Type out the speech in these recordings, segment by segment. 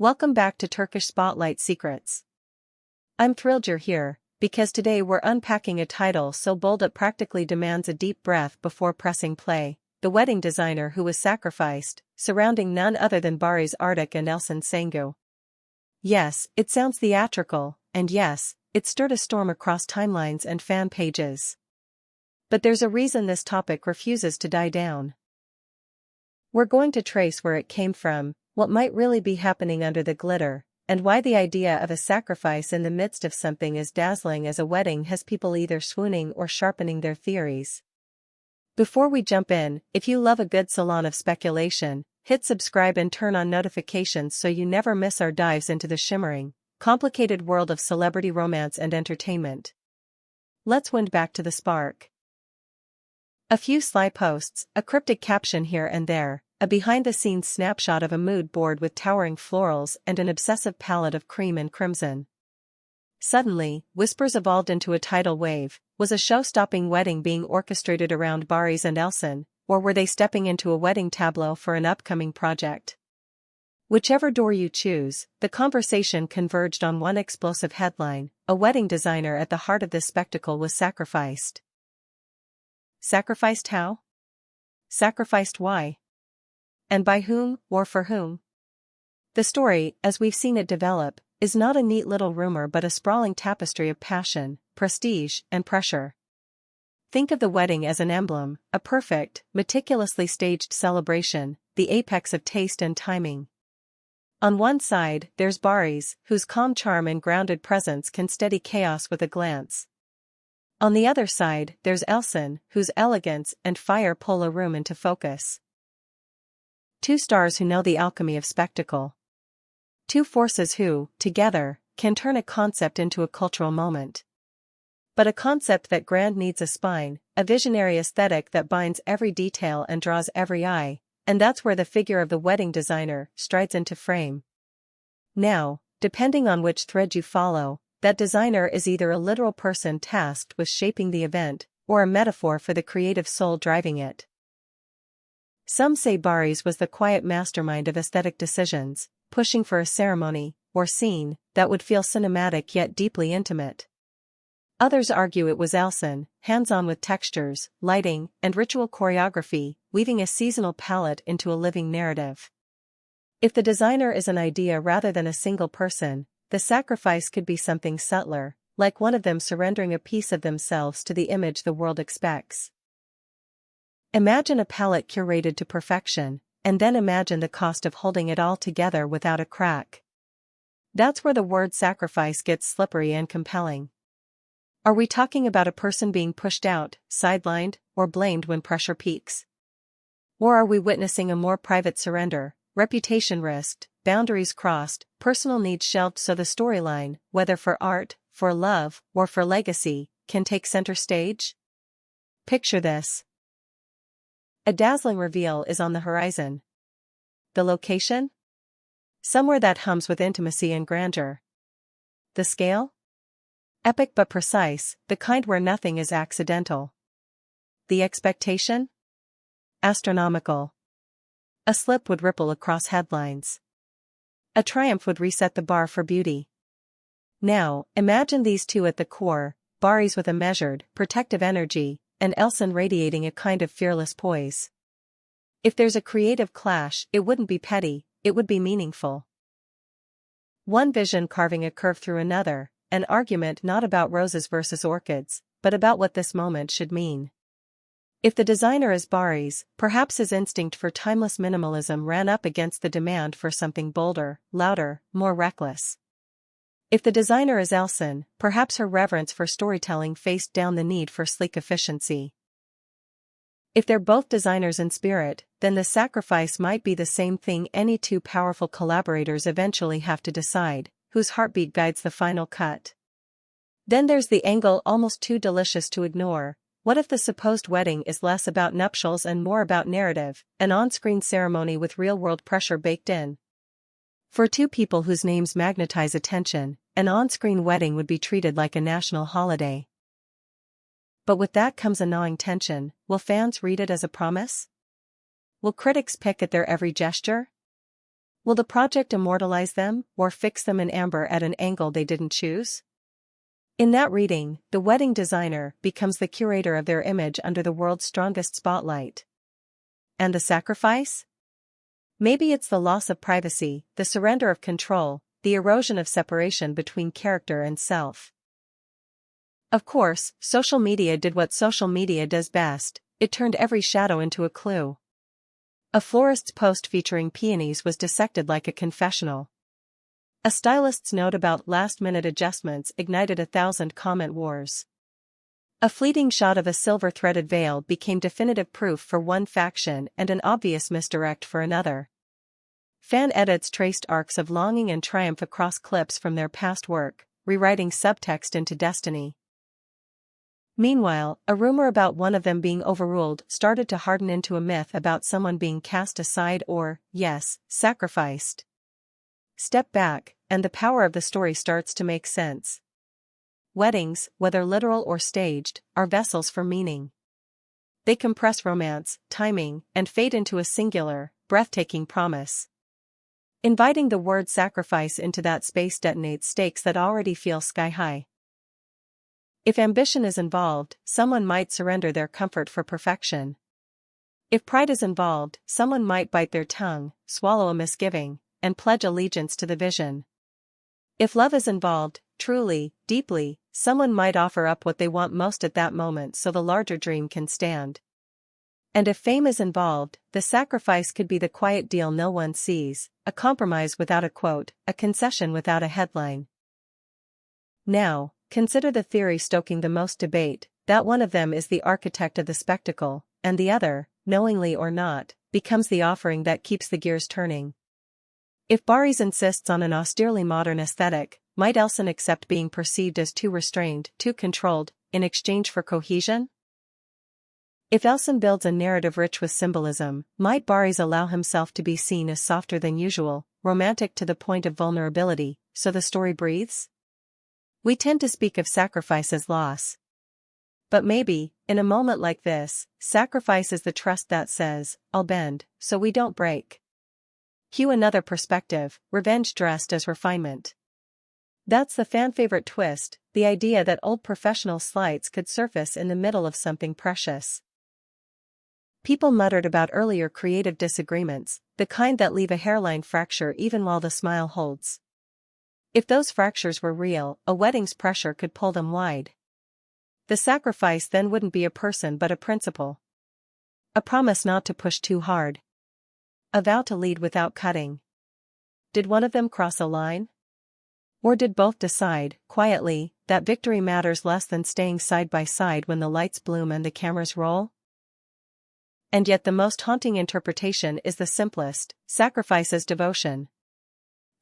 Welcome back to Turkish Spotlight Secrets. I'm thrilled you're here, because today we're unpacking a title so bold it practically demands a deep breath before pressing play: The Wedding Designer Who Was Sacrificed, surrounding none other than Barış Arduç and Elçin Sangu. Yes, it sounds theatrical, and yes, it stirred a storm across timelines and fan pages. But there's a reason this topic refuses to die down. We're going to trace where it came from, what might really be happening under the glitter, and why the idea of a sacrifice in the midst of something as dazzling as a wedding has people either swooning or sharpening their theories. Before we jump in, if you love a good salon of speculation, hit subscribe and turn on notifications so you never miss our dives into the shimmering, complicated world of celebrity romance and entertainment. Let's wind back to the spark. A few sly posts, a cryptic caption here and there, a behind-the-scenes snapshot of a mood board with towering florals and an obsessive palette of cream and crimson. Suddenly, whispers evolved into a tidal wave. Was a show-stopping wedding being orchestrated around Barış and Elçin, or were they stepping into a wedding tableau for an upcoming project? Whichever door you choose, the conversation converged on one explosive headline: a wedding designer at the heart of this spectacle was sacrificed. Sacrificed how? Sacrificed why? And by whom, or for whom? The story, as we've seen it develop, is not a neat little rumor but a sprawling tapestry of passion, prestige, and pressure. Think of the wedding as an emblem, a perfect, meticulously staged celebration, the apex of taste and timing. On one side, there's Barış, whose calm charm and grounded presence can steady chaos with a glance. On the other side, there's Elçin, whose elegance and fire pull a room into focus. Two stars who know the alchemy of spectacle. Two forces who, together, can turn a concept into a cultural moment. But a concept that grand needs a spine, a visionary aesthetic that binds every detail and draws every eye, and that's where the figure of the wedding designer strides into frame. Now, depending on which thread you follow, that designer is either a literal person tasked with shaping the event, or a metaphor for the creative soul driving it. Some say Barış was the quiet mastermind of aesthetic decisions, pushing for a ceremony, or scene, that would feel cinematic yet deeply intimate. Others argue it was Elçin, hands-on with textures, lighting, and ritual choreography, weaving a seasonal palette into a living narrative. If the designer is an idea rather than a single person, the sacrifice could be something subtler, like one of them surrendering a piece of themselves to the image the world expects. Imagine a palette curated to perfection, and then imagine the cost of holding it all together without a crack. That's where the word sacrifice gets slippery and compelling. Are we talking about a person being pushed out, sidelined, or blamed when pressure peaks? Or are we witnessing a more private surrender, reputation risked, boundaries crossed, personal needs shelved so the storyline, whether for art, for love, or for legacy, can take center stage? Picture this. A dazzling reveal is on the horizon. The location? Somewhere that hums with intimacy and grandeur. The scale? Epic but precise, the kind where nothing is accidental. The expectation? Astronomical. A slip would ripple across headlines. A triumph would reset the bar for beauty. Now, imagine these two at the core, Barış with a measured, protective energy, and Elçin radiating a kind of fearless poise. If there's a creative clash, it wouldn't be petty, it would be meaningful. One vision carving a curve through another, an argument not about roses versus orchids, but about what this moment should mean. If the designer is Barış, perhaps his instinct for timeless minimalism ran up against the demand for something bolder, louder, more reckless. If the designer is Elçin, perhaps her reverence for storytelling faced down the need for sleek efficiency. If they're both designers in spirit, then the sacrifice might be the same thing any two powerful collaborators eventually have to decide, whose heartbeat guides the final cut. Then there's the angle almost too delicious to ignore. What if the supposed wedding is less about nuptials and more about narrative, an on-screen ceremony with real-world pressure baked in? For two people whose names magnetize attention, an on-screen wedding would be treated like a national holiday. But with that comes a gnawing tension: will fans read it as a promise? Will critics pick at their every gesture? Will the project immortalize them, or fix them in amber at an angle they didn't choose? In that reading, the wedding designer becomes the curator of their image under the world's strongest spotlight. And the sacrifice? Maybe it's the loss of privacy, the surrender of control, the erosion of separation between character and self. Of course, social media did what social media does best: it turned every shadow into a clue. A florist's post featuring peonies was dissected like a confessional. A stylist's note about last-minute adjustments ignited 1,000 comment wars. A fleeting shot of a silver-threaded veil became definitive proof for one faction and an obvious misdirect for another. Fan edits traced arcs of longing and triumph across clips from their past work, rewriting subtext into destiny. Meanwhile, a rumor about one of them being overruled started to harden into a myth about someone being cast aside or, yes, sacrificed. Step back, and the power of the story starts to make sense. Weddings, whether literal or staged, are vessels for meaning. They compress romance, timing, and fate into a singular, breathtaking promise. Inviting the word sacrifice into that space detonates stakes that already feel sky-high. If ambition is involved, someone might surrender their comfort for perfection. If pride is involved, someone might bite their tongue, swallow a misgiving, and pledge allegiance to the vision. If love is involved, truly, deeply, someone might offer up what they want most at that moment so the larger dream can stand. And if fame is involved, the sacrifice could be the quiet deal no one sees, a compromise without a quote, a concession without a headline. Now, consider the theory stoking the most debate, that one of them is the architect of the spectacle, and the other, knowingly or not, becomes the offering that keeps the gears turning. If Barış insists on an austerely modern aesthetic, might Elçin accept being perceived as too restrained, too controlled, in exchange for cohesion? If Elçin builds a narrative rich with symbolism, might Barış allow himself to be seen as softer than usual, romantic to the point of vulnerability, so the story breathes? We tend to speak of sacrifice as loss. But maybe, in a moment like this, sacrifice is the trust that says, I'll bend, so we don't break. Cue another perspective, revenge dressed as refinement. That's the fan-favorite twist, the idea that old professional slights could surface in the middle of something precious. People muttered about earlier creative disagreements, the kind that leave a hairline fracture even while the smile holds. If those fractures were real, a wedding's pressure could pull them wide. The sacrifice then wouldn't be a person but a principle. A promise not to push too hard. A vow to lead without cutting. Did one of them cross a line? Or did both decide, quietly, that victory matters less than staying side by side when the lights bloom and the cameras roll? And yet the most haunting interpretation is the simplest: sacrifice as devotion.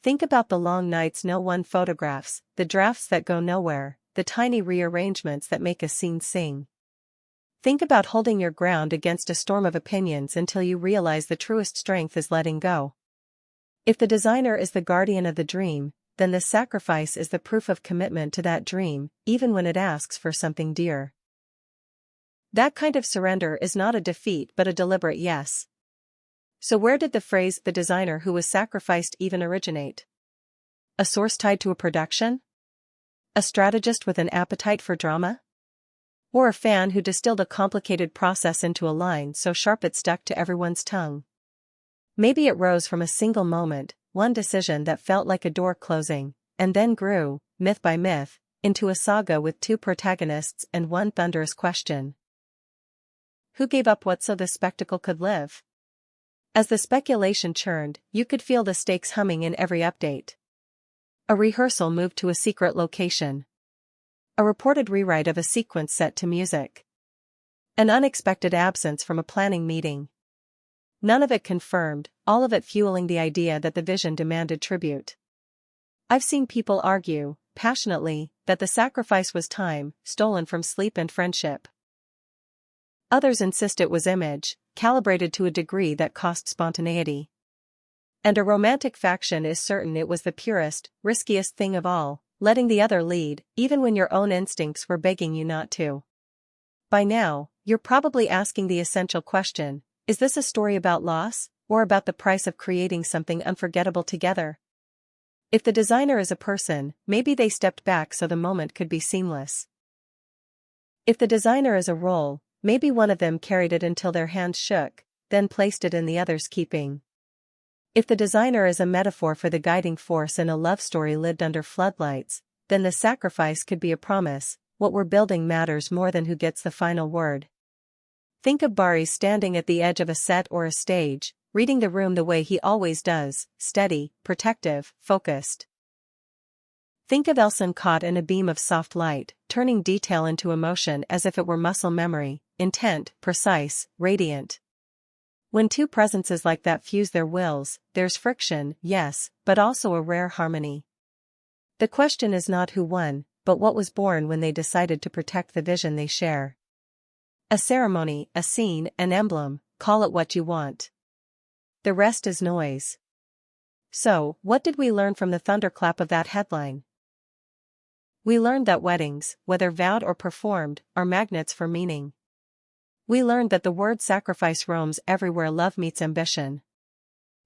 Think about the long nights no one photographs, the drafts that go nowhere, the tiny rearrangements that make a scene sing. Think about holding your ground against a storm of opinions until you realize the truest strength is letting go. If the designer is the guardian of the dream, then the sacrifice is the proof of commitment to that dream, even when it asks for something dear. That kind of surrender is not a defeat but a deliberate yes. So where did the phrase "the designer who was sacrificed" even originate? A source tied to a production? A strategist with an appetite for drama? Or a fan who distilled a complicated process into a line so sharp it stuck to everyone's tongue? Maybe it rose from a single moment, one decision that felt like a door closing, and then grew, myth by myth, into a saga with two protagonists and one thunderous question. Who gave up what so the spectacle could live? As the speculation churned, you could feel the stakes humming in every update. A rehearsal moved to a secret location. A reported rewrite of a sequence set to music. An unexpected absence from a planning meeting. None of it confirmed, all of it fueling the idea that the vision demanded tribute. I've seen people argue, passionately, that the sacrifice was time, stolen from sleep and friendship. Others insist it was image, calibrated to a degree that cost spontaneity. And a romantic faction is certain it was the purest, riskiest thing of all, letting the other lead, even when your own instincts were begging you not to. By now, you're probably asking the essential question: is this a story about loss, or about the price of creating something unforgettable together? If the designer is a person, maybe they stepped back so the moment could be seamless. If the designer is a role, maybe one of them carried it until their hands shook, then placed it in the other's keeping. If the designer is a metaphor for the guiding force in a love story lived under floodlights, then the sacrifice could be a promise: what we're building matters more than who gets the final word. Think of Barış standing at the edge of a set or a stage, reading the room the way he always does, steady, protective, focused. Think of Elçin caught in a beam of soft light, turning detail into emotion as if it were muscle memory, intent, precise, radiant. When two presences like that fuse their wills, there's friction, yes, but also a rare harmony. The question is not who won, but what was born when they decided to protect the vision they share. A ceremony, a scene, an emblem, call it what you want. The rest is noise. So, what did we learn from the thunderclap of that headline? We learned that weddings, whether vowed or performed, are magnets for meaning. We learned that the word sacrifice roams everywhere love meets ambition.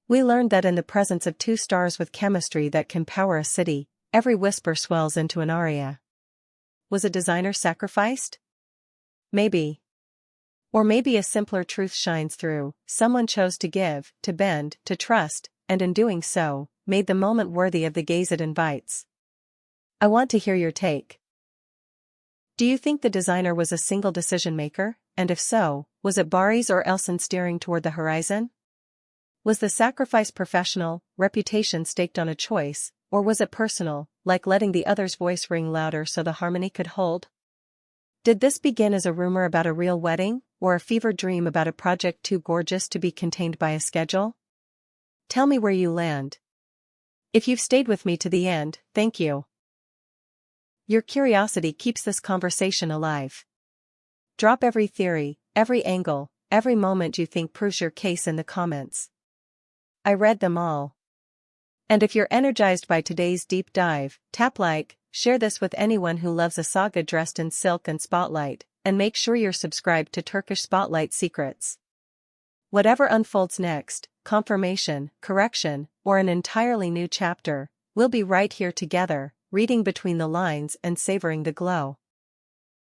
We learned that in the presence of two stars with chemistry that can power a city, every whisper swells into an aria. Was a designer sacrificed? Maybe. Or maybe a simpler truth shines through: someone chose to give, to bend, to trust, and in doing so, made the moment worthy of the gaze it invites. I want to hear your take. Do you think the designer was a single decision maker, and if so, was it Barış or Elçin steering toward the horizon? Was the sacrifice professional, reputation staked on a choice, or was it personal, like letting the other's voice ring louder so the harmony could hold? Did this begin as a rumor about a real wedding, or a fevered dream about a project too gorgeous to be contained by a schedule? Tell me where you land. If you've stayed with me to the end, thank you. Your curiosity keeps this conversation alive. Drop every theory, every angle, every moment you think proves your case in the comments. I read them all. And if you're energized by today's deep dive, tap like, share this with anyone who loves a saga dressed in silk and spotlight, and make sure you're subscribed to Turkish Spotlight Secrets. Whatever unfolds next, confirmation, correction, or an entirely new chapter, we'll be right here together, reading between the lines and savoring the glow.